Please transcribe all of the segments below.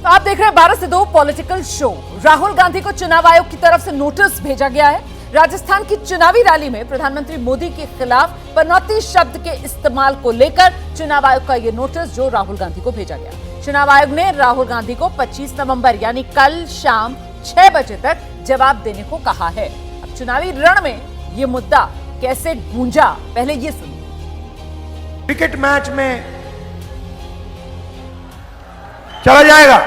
तो आप देख रहे हैं 12 से 2 पॉलिटिकल शो। राहुल गांधी को चुनाव आयोग की तरफ से नोटिस भेजा गया है। राजस्थान की चुनावी रैली में प्रधानमंत्री मोदी के खिलाफ पनौती शब्द के इस्तेमाल को लेकर चुनाव आयोग का यह नोटिस जो राहुल गांधी को भेजा गया। चुनाव आयोग ने राहुल गांधी को 25 नवंबर यानी कल शाम 6 बजे तक जवाब देने को कहा है। अब चुनावी रण में यह मुद्दा कैसे गूंजा, पहले ये सुनिए। क्रिकेट मैच में चला जाएगा,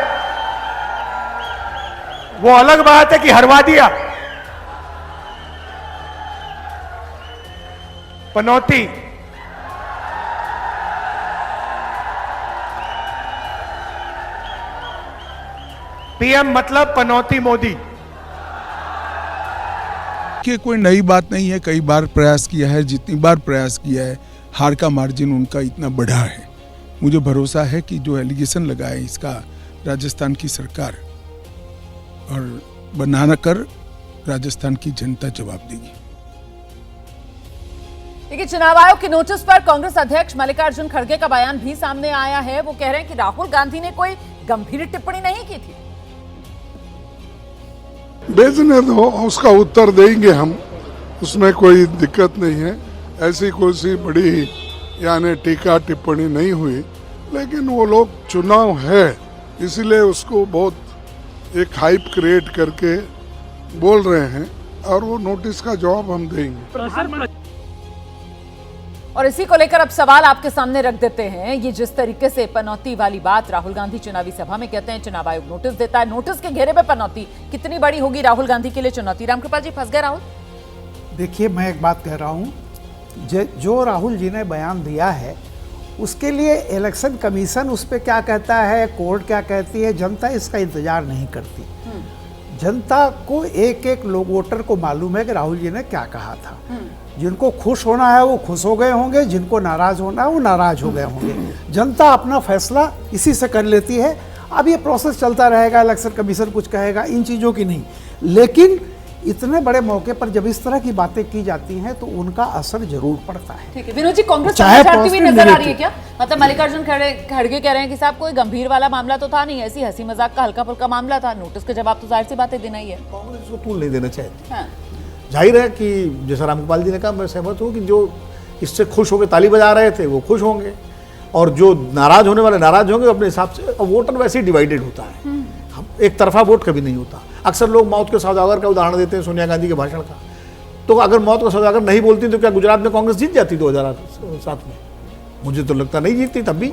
वो अलग बात है कि हरवा दिया। पनौती पीएम मतलब पनौती मोदी। कि कोई नई बात नहीं है, कई बार प्रयास किया है, जितनी बार प्रयास किया है हार का मार्जिन उनका इतना बढ़ा है। मुझे भरोसा है कि जो एलिगेशन लगा है इसका राजस्थान की सरकार और बनाना कर राजस्थान की जनता जवाब देगी। देखिए, चुनाव आयोग के नोटिस पर कांग्रेस अध्यक्ष मल्लिकार्जुन खड़गे का बयान भी सामने आया है। वो कह रहे हैं कि राहुल गांधी ने कोई गंभीर टिप्पणी नहीं की थी। भेजने दो, उसका उत्तर देंगे हम, उसमें कोई दिक्कत नहीं है। ऐसी कोई सी बड़ी यानी टीका टिप्पणी नहीं हुई, लेकिन वो लोग चुनाव है इसीलिए उसको बहुत एक हाइप क्रिएट करके बोल रहे हैं और वो नोटिस का जवाब हम देंगे। और इसी को लेकर अब सवाल आपके सामने रख देते हैं। ये जिस तरीके से पनौती वाली बात राहुल गांधी चुनावी सभा में कहते हैं, चुनाव आयोग नोटिस देता है, नोटिस के घेरे में पनौती कितनी बड़ी होगी राहुल गांधी के लिए चुनौती। रामकृपाल जी, फंस गए राहुल? देखिए, मैं एक बात कह रहा हूँ, जो राहुल जी ने बयान दिया है उसके लिए इलेक्शन कमीशन उस पर क्या कहता है, कोर्ट क्या कहती है, जनता इसका इंतजार नहीं करती। जनता को एक एक लोग वोटर को मालूम है कि राहुल जी ने क्या कहा था। जिनको खुश होना है वो खुश हो गए होंगे, जिनको नाराज होना है वो नाराज हो गए होंगे। जनता अपना फैसला इसी से कर लेती है। अब ये प्रोसेस चलता रहेगा, इलेक्शन कमीशन कुछ कहेगा, इन चीज़ों की नहीं। लेकिन इतने बड़े मौके पर जब इस तरह की बातें की जाती हैं तो उनका असर जरूर पड़ता है। ठीक है विनोद जी, कांग्रेस चाहती हुई नजर आ रही है क्या? मतलब मल्लिकार्जुन खड़गे कह रहे हैं कि साहब कोई गंभीर वाला मामला तो था नहीं, ऐसी हंसी मजाक का हल्का फुल्का मामला था, नोटिस के जवाब तो जाहिर सी बातें देना ही है। कांग्रेस को तूल नहीं देना चाहती। हाँ। जाहिर है कि जैसा रामकृपाल जी ने कहा, मैं सहमत हूँ कि जो इससे खुश होकर ताली बजा रहे थे वो खुश होंगे और जो नाराज होने वाले नाराज होंगे अपने हिसाब से। और वोटर वैसे ही डिवाइडेड होता है, एक तरफा वोट कभी नहीं होता। अक्सर लोग मौत के सौदागर का उदाहरण देते हैं सोनिया गांधी के भाषण का। तो अगर मौत का सौदागर नहीं बोलती तो क्या गुजरात में कांग्रेस जीत जाती 2007 में? मुझे तो लगता नहीं जीतती तब भी।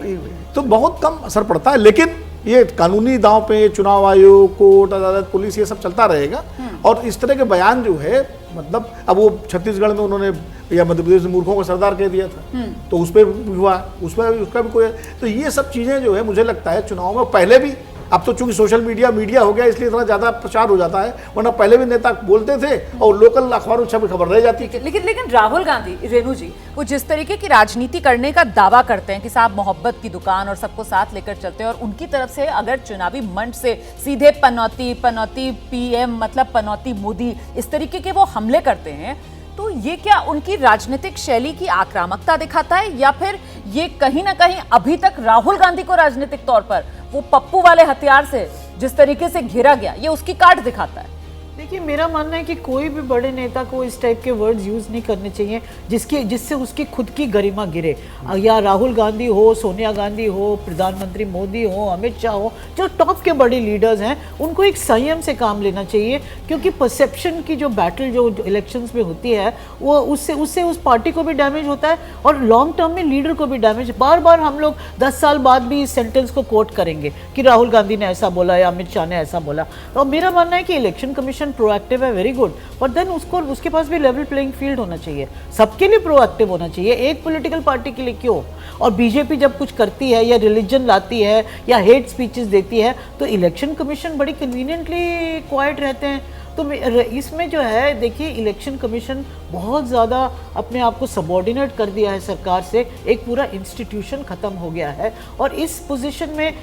तो बहुत कम असर पड़ता है। लेकिन ये कानूनी दांव पे चुनाव आयोग, कोर्ट, अदालत, पुलिस, ये सब चलता रहेगा। और इस तरह के बयान जो है, मतलब अब वो छत्तीसगढ़ में उन्होंने या मध्य प्रदेश में मूर्खों को सरदार कह दिया था, तो उस पर हुआ, उसमें उसका भी कोई। तो ये सब चीज़ें जो है मुझे लगता है चुनाव में पहले भी, अब तो चूंकि सोशल मीडिया हो गया इसलिए इतना ज़्यादा प्रचार हो जाता है, वरना पहले भी नेता बोलते थे और लोकल अखबारों में खबर रह जाती है। लेकिन राहुल गांधी, रेणु जी, वो जिस तरीके की राजनीति करने का दावा करते हैं कि साहब मोहब्बत की दुकान और सबको साथ लेकर चलते हैं, और उनकी तरफ से अगर चुनावी मंच से सीधे पनौती पीएम मतलब पनौती मोदी इस तरीके के वो हमले करते हैं, तो ये क्या उनकी राजनीतिक शैली की आक्रामकता दिखाता है, या फिर ये कहीं ना कहीं अभी तक राहुल गांधी को राजनीतिक तौर पर वो पप्पू वाले हथियार से जिस तरीके से घेरा गया, ये उसकी काट दिखाता है? देखिए, मेरा मानना है कि कोई भी बड़े नेता को इस टाइप के वर्ड्स यूज़ नहीं करने चाहिए जिससे उसकी खुद की गरिमा गिरे। या राहुल गांधी हो, सोनिया गांधी हो, प्रधानमंत्री मोदी हो, अमित शाह हो, जो टॉप के बड़े लीडर्स हैं, उनको एक संयम से काम लेना चाहिए। क्योंकि परसेप्शन की जो बैटल जो इलेक्शंस में होती है वो उससे उस पार्टी को भी डैमेज होता है और लॉन्ग टर्म में लीडर को भी डैमेज। बार बार हम लोग 10 साल बाद भी इस सेंटेंस को कोट करेंगे कि राहुल गांधी ने ऐसा बोला या अमित शाह ने ऐसा बोला। तो मेरा मानना है कि इलेक्शन कमीशन प्रोएक्टिव है, वेरी गुड, पर देन उसके पास भी लेवल प्लेइंग फील्ड होना चाहिए, सबके लिए प्रोएक्टिव होना चाहिए, एक पॉलिटिकल पार्टी के लिए क्यों। और बीजेपी जब कुछ करती है या रिलीजन लाती है या हेट स्पीचेस देती है तो इलेक्शन कमीशन बड़ी कन्वीनियंटली क्वाइट रहते हैं। तो इसमें जो है देखिए इलेक्शन कमीशन बहुत ज़्यादा अपने आप को सबॉर्डिनेट कर दिया है सरकार से, एक पूरा इंस्टीट्यूशन ख़त्म हो गया है और इस पोजीशन में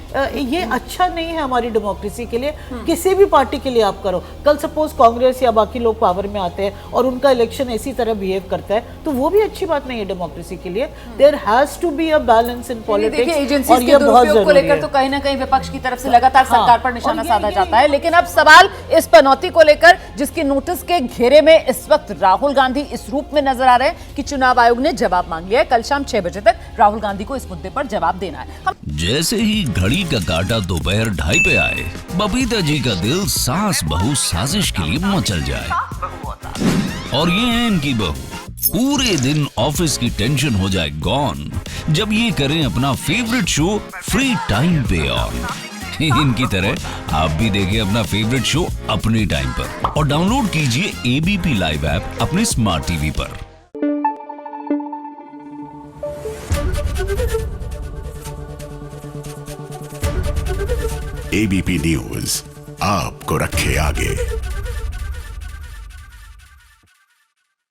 ये अच्छा नहीं है हमारी डेमोक्रेसी के लिए। किसी भी पार्टी के लिए आप करो, कल सपोज कांग्रेस या बाकी लोग पावर में आते हैं और उनका इलेक्शन इसी तरह बिहेव करता है तो वो भी अच्छी बात नहीं है डेमोक्रेसी के लिए। There has to be a balance in politics और ये बहुत को जरूरी लेकर है। तो कहीं ना कहीं विपक्ष की तरफ से लगातार सरकार पर निशाना साधा जाता है, लेकिन अब सवाल इस पनौती को लेकर जिसकी नोटिस के घेरे में इस वक्त राहुल गांधी इस रूप में नजर आ रहे हैं कि चुनाव आयोग ने जवाब मांग लिया है। कल शाम 6 बजे तक राहुल गांधी को इस मुद्दे पर जवाब देना है। जैसे ही घड़ी का काटा दोपहर 2:30 पे आए, बबीता जी का दिल सास बहू साजिश के लिए मचल जाए। और ये है इनकी बहू, पूरे दिन ऑफिस की टेंशन हो जाए गॉन जब ये करें अपना फेवरेट शो फ्री टाइम पे ऑन। इनकी तरह आप भी देखिए अपना फेवरेट शो अपने टाइम पर और डाउनलोड कीजिए एबीपी लाइव ऐप अपने स्मार्ट टीवी पर। एबीपी न्यूज आपको रखे आगे।